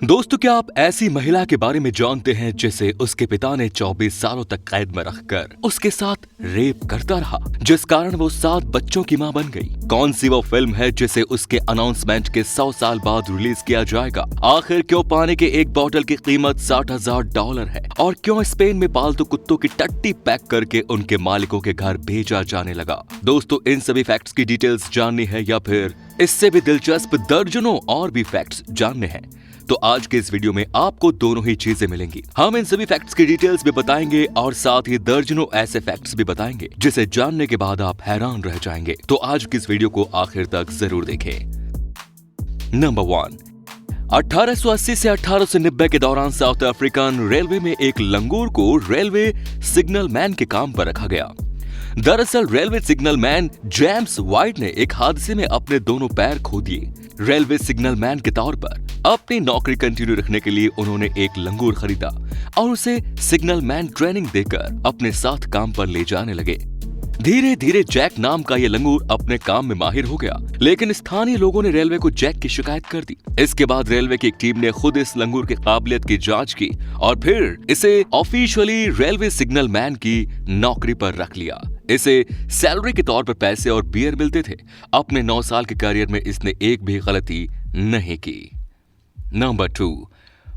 दोस्तों, क्या आप ऐसी महिला के बारे में जानते हैं जिसे उसके पिता ने 24 सालों तक कैद में रखकर उसके साथ रेप करता रहा, जिस कारण वो 7 बच्चों की मां बन गई? कौन सी वो फिल्म है जिसे उसके अनाउंसमेंट के 100 साल बाद रिलीज किया जाएगा? आखिर क्यों पानी के एक बोतल की कीमत $60,000 है? और क्यों स्पेन में पालतू कुत्तों की टट्टी पैक करके उनके मालिकों के घर भेजा जाने लगा? दोस्तों, इन सभी फैक्ट्स की डिटेल्स जाननी है या फिर इससे भी दिलचस्प दर्जनों और भी फैक्ट्स जानने हैं, तो आज के इस वीडियो में आपको दोनों ही चीजें मिलेंगी। हम इन सभी फैक्ट्स की डिटेल्स भी बताएंगे और साथ ही दर्जनों ऐसे फैक्ट्स भी बताएंगे जिसे जानने के बाद आप हैरान रह जाएंगे। तो आज की इस वीडियो को आखिर तक जरूर देखें। नंबर 1, 1880 से 1890 के दौरान साउथ अफ्रीकन रेलवे में एक लंगूर को रेलवे सिग्नल मैन के काम पर रखा गया। दरअसल railway signal man James white ने एक हादसे में अपने दोनों पैर खो दिए। रेलवे सिग्नल मैन के तौर पर अपनी नौकरी कंटिन्यू रखने के लिए उन्होंने एक लंगूर खरीदा और उसे सिग्नल मैन ट्रेनिंग देकर अपने साथ काम पर ले जाने लगे। धीरे धीरे जैक नाम का ये लंगूर अपने काम में माहिर हो गया, लेकिन स्थानीय लोगों ने रेलवे को जैक की शिकायत कर दी। इसके बाद रेलवे की एक टीम ने खुद इस लंगूर की काबिलियत की जांच की और फिर इसे ऑफिशियली रेलवे सिग्नल मैन की नौकरी पर रख लिया। इसे सैलरी के तौर पर पैसे और बियर मिलते थे। अपने 9 साल के करियर में इसने एक भी गलती नहीं की। Number 2,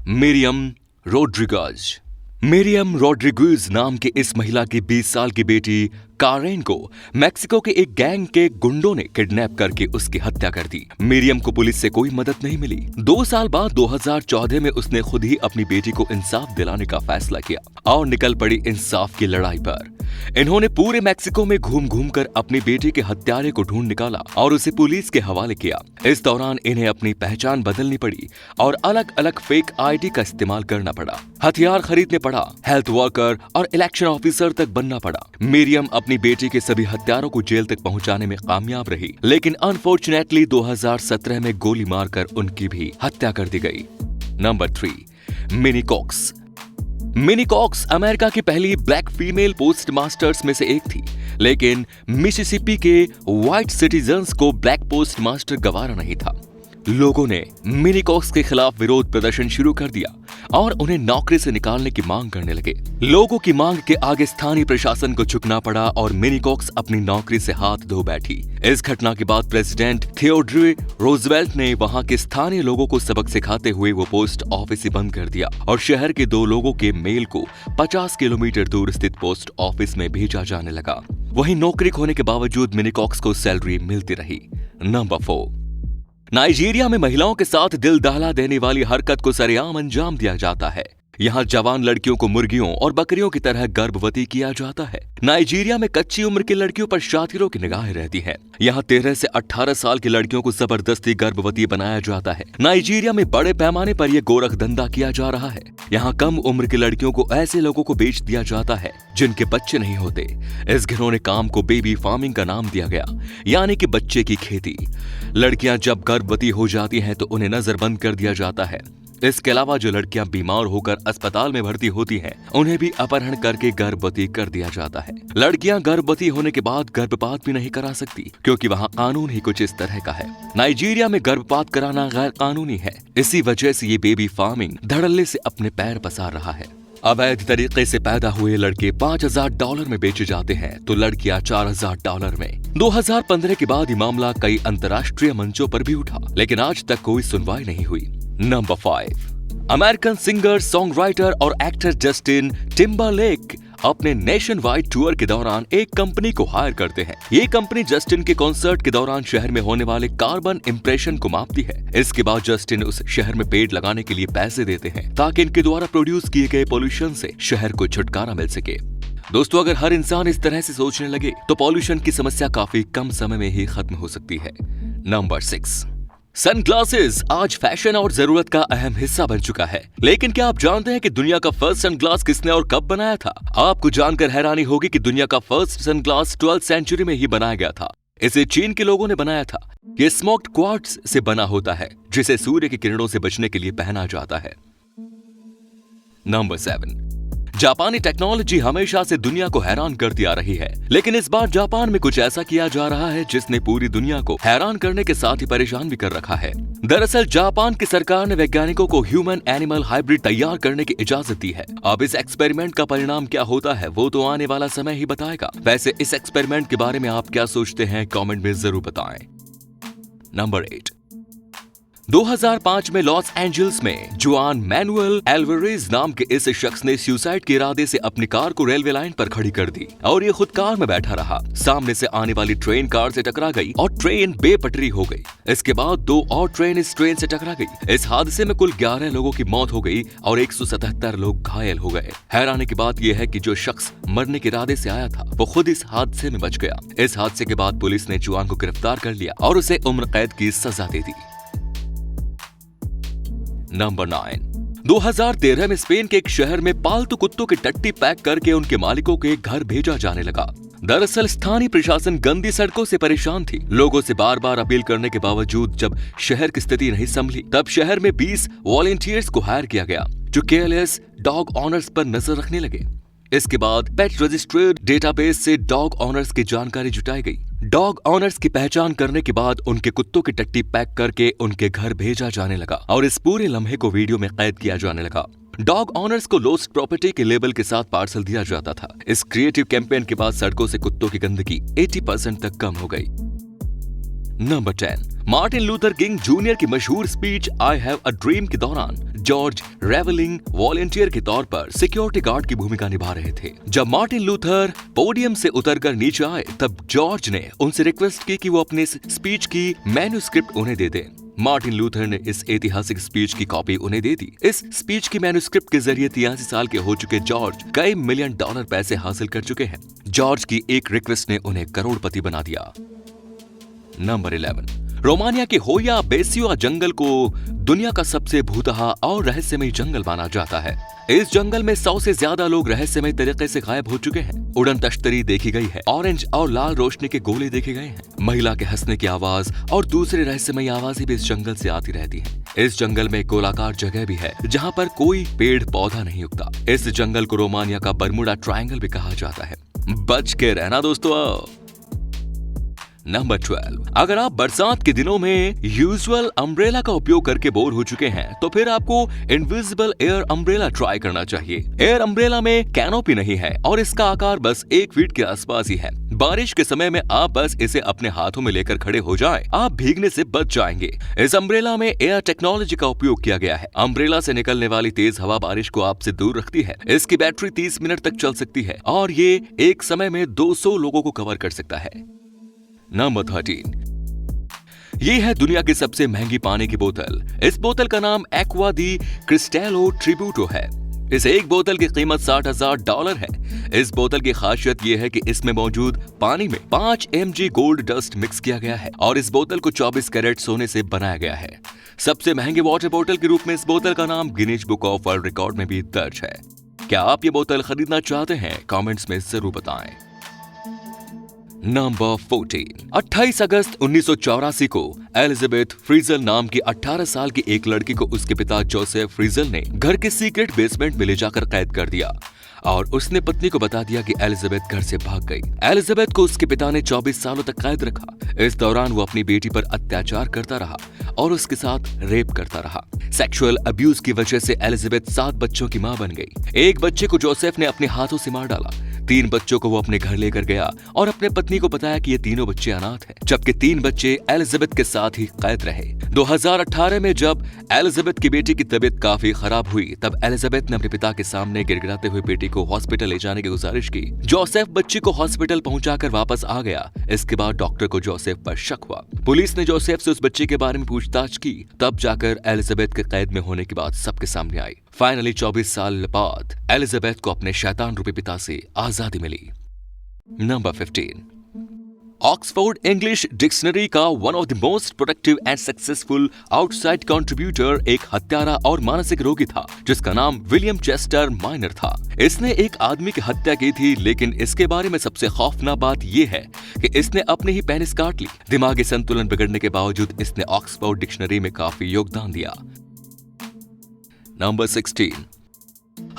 Miriam Rodriguez. Miriam Rodriguez नाम की इस महिला की 20 साल की बेटी कारेन को मेक्सिको के एक गैंग के गुंडों ने किडनैप करके उसकी हत्या कर दी। मिरियम को पुलिस से कोई मदद नहीं मिली। 2 साल बाद 2014 में उसने खुद ही अपनी बेटी को इंसाफ दिलाने का फैसला किया और निकल पड़ी इंसाफ की लड़ाई पर। इन्होंने पूरे मेक्सिको में घूम घूम कर अपनी बेटी के हत्यारे को ढूंढ निकाला और उसे पुलिस के हवाले किया। इस दौरान इन्हें अपनी पहचान बदलनी पड़ी और अलग अलग फेक आईडी का इस्तेमाल करना पड़ा। हथियार खरीदने पड़ा, हेल्थ वर्कर और इलेक्शन ऑफिसर तक बनना पड़ा। मिरियम अपनी बेटी के सभी हत्यारों को जेल तक पहुंचाने में कामयाब रही, लेकिन अनफॉर्चुनेटली 2017 में गोली मारकर उनकी भी हत्या कर दी गई। Number 3, Mini Cox. Mini Cox America की पहली ब्लैक फीमेल पोस्ट मास्टर्स में से एक थी, लेकिन मिसिसिपी के व्हाइट सिटीजन्स को ब्लैक पोस्ट मास्टर गवारा नहीं था। लोगों ने मिनी कॉक्स के खिलाफ विरोध प्रदर्शन शुरू कर दिया और उन्हें नौकरी से निकालने की मांग करने लगे। लोगों की मांग के आगे स्थानीय प्रशासन को झुकना पड़ा और मिनी कॉक्स अपनी नौकरी से हाथ धो बैठी। इस घटना के बाद प्रेसिडेंट थियोडोर रूजवेल्ट ने वहां के स्थानीय लोगों को सबक सिखाते हुए वो पोस्ट ऑफिस ही बंद कर दिया और शहर के 2 लोगों के मेल को 50 किलोमीटर दूर स्थित पोस्ट ऑफिस में भेजा जाने लगा। वहीं नौकरी खोने के बावजूद मिनी कॉक्स को सैलरी मिलती रही। नंबर 4, नाइजीरिया में महिलाओं के साथ दिल दहला देने वाली हरकत को सरेआम अंजाम दिया जाता है। यहाँ जवान लड़कियों को मुर्गियों और बकरियों की तरह गर्भवती किया जाता है। नाइजीरिया में कच्ची उम्र की लड़कियों पर शातिरों की निगाहें रहती हैं। यहाँ 13 से 18 साल की लड़कियों को जबरदस्ती गर्भवती बनाया जाता है। नाइजीरिया में बड़े पैमाने पर यह गोरख धंधा किया जा रहा है। यहाँ कम उम्र की लड़कियों को ऐसे लोगों को बेच दिया जाता है जिनके बच्चे नहीं होते। इस घिनौने काम को बेबी फार्मिंग का नाम दिया गया, यानी कि बच्चे की खेती। लड़कियां जब गर्भवती हो जाती हैं तो उन्हें नजरबंद कर दिया जाता है। इसके अलावा जो लड़कियां बीमार होकर अस्पताल में भर्ती होती हैं, उन्हें भी अपहरण करके गर्भवती कर दिया जाता है। लड़कियां गर्भवती होने के बाद गर्भपात भी नहीं करा सकती, क्योंकि वहां कानून ही कुछ इस तरह का है। नाइजीरिया में गर्भपात कराना गैर कानूनी है। इसी वजह से ये बेबी फार्मिंग धड़ल्ले से अपने पैर पसार रहा है। अवैध तरीके से पैदा हुए लड़के $5,000 में बेचे जाते हैं तो लड़कियां $4,000 में। 2015 के बाद ये मामला कई अंतर्राष्ट्रीय मंचों पर भी उठा, लेकिन आज तक कोई सुनवाई नहीं हुई। Number 5, American singer, song writer और एक्टर जस्टिन टिम्बरलेक अपने नेशन वाइड टूर के दौरान एक कंपनी को हायर करते हैं। ये कंपनी जस्टिन के कॉन्सर्ट के दौरान शहर में होने वाले कार्बन इंप्रेशन को मापती है। इसके बाद जस्टिन उस शहर में पेड़ लगाने के लिए पैसे देते हैं ताकि इनके द्वारा प्रोड्यूस किए गए पोल्यूशन से शहर को छुटकारा मिल सके। दोस्तों, अगर हर इंसान इस तरह से सोचने लगे तो पॉल्यूशन की समस्या काफी कम समय में ही खत्म हो सकती है। नंबर 6, सनग्लासेस आज फैशन और जरूरत का अहम हिस्सा बन चुका है। लेकिन क्या आप जानते हैं कि दुनिया का फर्स्ट सनग्लास किसने और कब बनाया था? आपको जानकर हैरानी होगी कि दुनिया का फर्स्ट सनग्लास 12th सेंचुरी में ही बनाया गया था। इसे चीन के लोगों ने बनाया था। ये स्मोक्ड क्वार्ट्ज से बना होता है, जिसे सूर्य की किरणों से बचने के लिए पहना जाता है। नंबर 7, जापानी टेक्नोलॉजी हमेशा से दुनिया को हैरान करती आ रही है, लेकिन इस बार जापान में कुछ ऐसा किया जा रहा है जिसने पूरी दुनिया को हैरान करने के साथ ही परेशान भी कर रखा है। दरअसल जापान की सरकार ने वैज्ञानिकों को ह्यूमन एनिमल हाइब्रिड तैयार करने की इजाजत दी है। अब इस एक्सपेरिमेंट का परिणाम क्या होता है वो तो आने वाला समय ही बताएगा। वैसे इस एक्सपेरिमेंट के बारे में आप क्या सोचते हैं, कमेंट में जरूर बताएं। नंबर 8। 2005 में लॉस एंजल्स में जुआन मैनुअल एल्वारेज नाम के इस शख्स ने सुसाइड के इरादे से अपनी कार को रेलवे लाइन पर खड़ी कर दी और ये खुद कार में बैठा रहा। सामने से आने वाली ट्रेन कार से टकरा गई और ट्रेन बेपटरी हो गई। इसके बाद 2 और ट्रेन इस ट्रेन से टकरा गई। इस हादसे में कुल 11 लोगों की मौत हो गई और 177 लोग घायल हो गए। हैरानी की बात यह है कि जो शख्स मरने के इरादे से आया था वो खुद इस हादसे में बच गया। इस हादसे के बाद पुलिस ने जुआन को गिरफ्तार कर लिया और उसे उम्र कैद की सजा दे दी। नंबर 9। 2013 में स्पेन के एक शहर में पालतू कुत्तों की टट्टी पैक करके उनके मालिकों के घर भेजा जाने लगा। दरअसल स्थानीय प्रशासन गंदी सड़कों से परेशान थी। लोगों से बार बार अपील करने के बावजूद जब शहर की स्थिति नहीं संभली तब शहर में 20 वॉलंटियर्स को हायर किया गया जो केयरलेस डॉग ऑनर्स पर नजर रखने लगे। इसके बाद पेट रजिस्टर्ड डेटाबेस से डॉग ऑनर्स की जानकारी जुटाई गई। डॉग ऑनर्स की पहचान करने के बाद उनके कुत्तों की टट्टी पैक करके उनके घर भेजा जाने लगा और इस पूरे लम्हे को वीडियो में कैद किया जाने लगा। डॉग ऑनर्स को लॉस्ट प्रॉपर्टी के लेबल के साथ पार्सल दिया जाता था। इस क्रिएटिव कैंपेन के बाद सड़कों से कुत्तों की गंदगी 80% तक कम हो गई। Number 10। Martin Luther king junior की मशहूर speech I have a dream के दौरान जॉर्ज रेवलिंग वॉलंटियर के तौर पर सिक्योरिटी गार्ड की भूमिका निभा रहे थे। जब मार्टिन लूथर पोडियम से उतरकर नीचे आए तब जॉर्ज ने उनसे रिक्वेस्ट की कि वो अपने स्पीच की मैन्युस्क्रिप्ट उन्हें दे दें। मार्टिन लूथर ने इस ऐतिहासिक स्पीच की कॉपी उन्हें दे दी। इस स्पीच की मैन्युस्क्रिप्ट के जरिए 83 साल के हो चुके जॉर्ज कई मिलियन डॉलर पैसे हासिल कर चुके हैं। जॉर्ज की एक रिक्वेस्ट ने उन्हें करोड़पति बना दिया। नंबर 11। रोमानिया के होया बेसिया जंगल को दुनिया का सबसे भूतहा और रहस्यमय जंगल माना जाता है। इस जंगल में 100 से ज्यादा लोग रहस्यमय तरीके से गायब हो चुके हैं। उड़न तश्तरी देखी गई है, ऑरेंज और लाल रोशनी के गोले देखे गए हैं। महिला के हंसने की आवाज और दूसरे रहस्यमय आवाजें भी इस जंगल से आती रहती हैं। इस जंगल में गोलाकार जगह भी है जहाँ पर कोई पेड़ पौधा नहीं उगता। इस जंगल को रोमानिया का बर्मुडा ट्रायंगल भी कहा जाता है। बच के रहना दोस्तों। नंबर 12। अगर आप बरसात के दिनों में यूजुअल अम्ब्रेला का उपयोग करके बोर हो चुके हैं तो फिर आपको इनविजिबल एयर अम्ब्रेला ट्राई करना चाहिए। एयर अम्ब्रेला में कैनोपी नहीं है और इसका आकार बस 1 फीट के आसपास ही है। बारिश के समय में आप बस इसे अपने हाथों में लेकर खड़े हो जाएं, आप भीगने से बच जाएंगे। इस अम्ब्रेला में एयर टेक्नोलॉजी का उपयोग किया गया है। अम्ब्रेला से निकलने वाली तेज हवा बारिश को आपसे दूर रखती है। इसकी बैटरी 30 मिनट तक चल सकती है और ये एक समय में 200 लोगों को कवर कर सकता है। नंबर 13। ये है दुनिया की सबसे महंगी पानी की बोतल। इस बोतल का नाम एक्वा दी क्रिस्टेलो ट्रिब्यूटो है। इस एक बोतल की कीमत $60,000 है। इस बोतल की खासियत यह है कि इसमें मौजूद पानी में 5 mg गोल्ड डस्ट मिक्स किया गया है और इस बोतल को 24 कैरेट सोने से बनाया गया है। सबसे महंगी वाटर बोतल के रूप में इस बोतल का नाम Guinness book of world record में भी दर्ज है। क्या आप ये बोतल खरीदना चाहते हैं? कमेंट्स में जरूर बताएं। नंबर 14। 28 अगस्त 1984 को एलिजाबेथ फ्रीजल नाम की 18 साल की एक लड़की को उसके पिता जोसेफ फ्रीजल ने घर के सीक्रेट बेसमेंट में ले जाकर कैद कर दिया और उसने पत्नी को बता दिया कि एलिजाबेथ घर से भाग गई। एलिजाबेथ को उसके पिता ने 24 सालों तक कैद रखा। इस दौरान वो अपनी बेटी पर अत्याचार करता रहा और उसके साथ रेप करता रहा। सेक्सुअल अब्यूज की वजह से एलिजाबेथ 7 बच्चों की मां बन गई। एक बच्चे को जोसेफ ने अपने हाथों से मार डाला। 3 बच्चों को वो अपने घर लेकर गया और अपने पत्नी को बताया कि ये तीनों बच्चे अनाथ हैं, जबकि 3 बच्चे एलिजाबेथ के साथ ही कैद रहे। 2018 में जब एलिजाबेथ की बेटी की तबीयत काफी खराब हुई तब एलिजाबेथ ने अपने पिता के सामने गिड़गिड़ाते हुए बेटी को हॉस्पिटल ले जाने की गुजारिश की। जोसेफ बच्ची को हॉस्पिटल पहुंचाकर वापस आ गया। इसके बाद डॉक्टर को जोसेफ पर शक हुआ। पुलिस ने जोसेफ से उस बच्चे के बारे में पूछताछ की, तब जाकर एलिजाबेथ के कैद में होने की बात सबके सामने आई। फाइनली 24 साल बाद एलिजाबेथ को अपने शैतान रूपी पिता से आजादी मिली। नंबर 15। ऑक्सफोर्ड इंग्लिश डिक्शनरी का one of the most productive and successful outside contributor एक हत्यारा और मानसिक रोगी था जिसका नाम विलियम चेस्टर माइनर था। इसने एक आदमी की हत्या की थी, लेकिन इसके बारे में सबसे खौफनाक बात यह है कि इसने अपनी ही पेनिस काट ली। दिमागी संतुलन बिगड़ने के बावजूद इसने ऑक्सफोर्ड डिक्शनरी में काफी योगदान दिया। नंबर 16।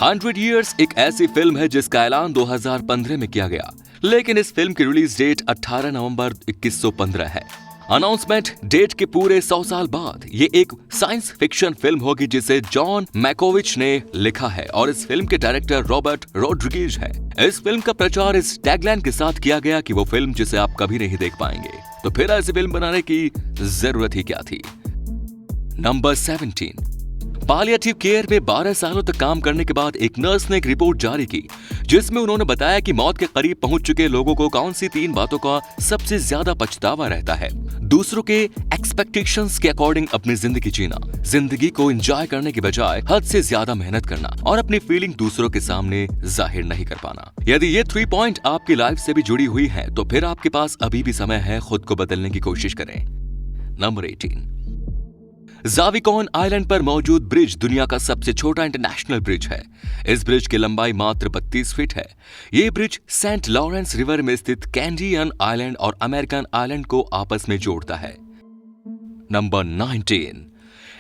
100 Years एक ऐसी फिल्म है जिसका ऐलान 2015 में किया गया, लेकिन इस फिल्म की रिलीज डेट 18 नवंबर 2115 है। अनाउंसमेंट डेट के पूरे 100 साल बाद ये एक साइंस फिक्शन फिल्म होगी जिसे जॉन मैकोविच ने लिखा है और इस फिल्म के डायरेक्टर रॉबर्ट रोड्रिगेज है। इस फिल्म का प्रचार इस टैगलाइन के साथ किया गया कि वो फिल्म जिसे आप कभी नहीं देख पाएंगे, तो फिर ऐसी फिल्म बनाने की जरूरत ही क्या थी। नंबर 17। पालिएटिव केयर में 12 सालों तक काम करने के बाद एक नर्स ने एक रिपोर्ट जारी की जिसमें उन्होंने बताया कि मौत के करीब पहुंच चुके लोगों को कौन सी 3 बातों का सबसे ज्यादा पछतावा रहता है। दूसरों के एक्सपेक्टेशंस के अकॉर्डिंग अपनी जिंदगी जीना, जिंदगी को एंजॉय करने के बजाय हद से ज्यादा मेहनत करना और अपनी फीलिंग दूसरों के सामने जाहिर नहीं कर पाना। यदि ये 3 पॉइंट आपकी लाइफ से भी जुड़ी हुई है तो फिर आपके पास अभी भी समय है खुद को बदलने की कोशिश करें। नंबर 18। ज़ाविकोन आइलैंड पर मौजूद ब्रिज दुनिया का सबसे छोटा इंटरनेशनल ब्रिज है। इस ब्रिज की लंबाई मात्र 32 फीट है। ये ब्रिज सेंट लॉरेंस रिवर में स्थित कैंडियन आइलैंड और अमेरिकन आइलैंड को आपस में जोड़ता है। नंबर 19।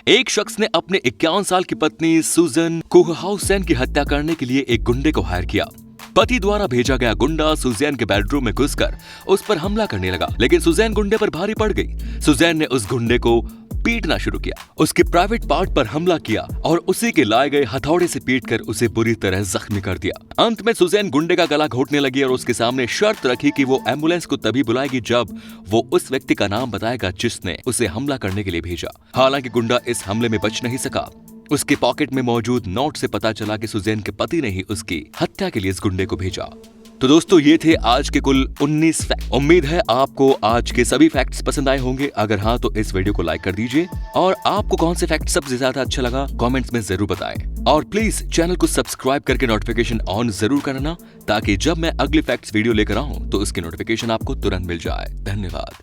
एक शख्स ने अपने 51 साल की पत्नी सुजन कोहहाउसेन की हत्या करने के लिए एक गुंडे को हायर किया। पति द्वारा भेजा गया गुंडा सुजैन के बेडरूम में घुसकर उस पर हमला करने लगा, लेकिन सुजैन गुंडे पर भारी पड़ गई। सुजैन ने उस गुंडे को पीटना शुरू किया, उसके प्राइवेट पार्ट पर हमला किया और उसी के लाए गए हथौड़े से पीटकर उसे बुरी तरह जख्मी कर दिया। अंत में सुजैन गुंडे का गला घोटने लगी और उसके सामने शर्त रखी कि वो एम्बुलेंस को तभी बुलाएगी जब वो उस व्यक्ति का नाम बताएगा जिसने उसे हमला करने के लिए भेजा। हालांकि गुंडा इस हमले में बच नहीं सका। उसके पॉकेट में मौजूद नोट से पता चला कि सुजैन के पति ने ही उसकी हत्या के लिए इस गुंडे को भेजा। तो दोस्तों ये थे आज के कुल 19 फैक्ट। उम्मीद है आपको आज के सभी फैक्ट्स पसंद आए होंगे। अगर हाँ तो इस वीडियो को लाइक कर दीजिए और आपको कौन से फैक्ट सबसे ज्यादा अच्छा लगा कमेंट्स में जरूर बताएं। और प्लीज चैनल को सब्सक्राइब करके नोटिफिकेशन ऑन जरूर करना ताकि जब मैं अगली फैक्ट्स वीडियो लेकर आऊं तो उसकी नोटिफिकेशन आपको तुरंत मिल जाए। धन्यवाद।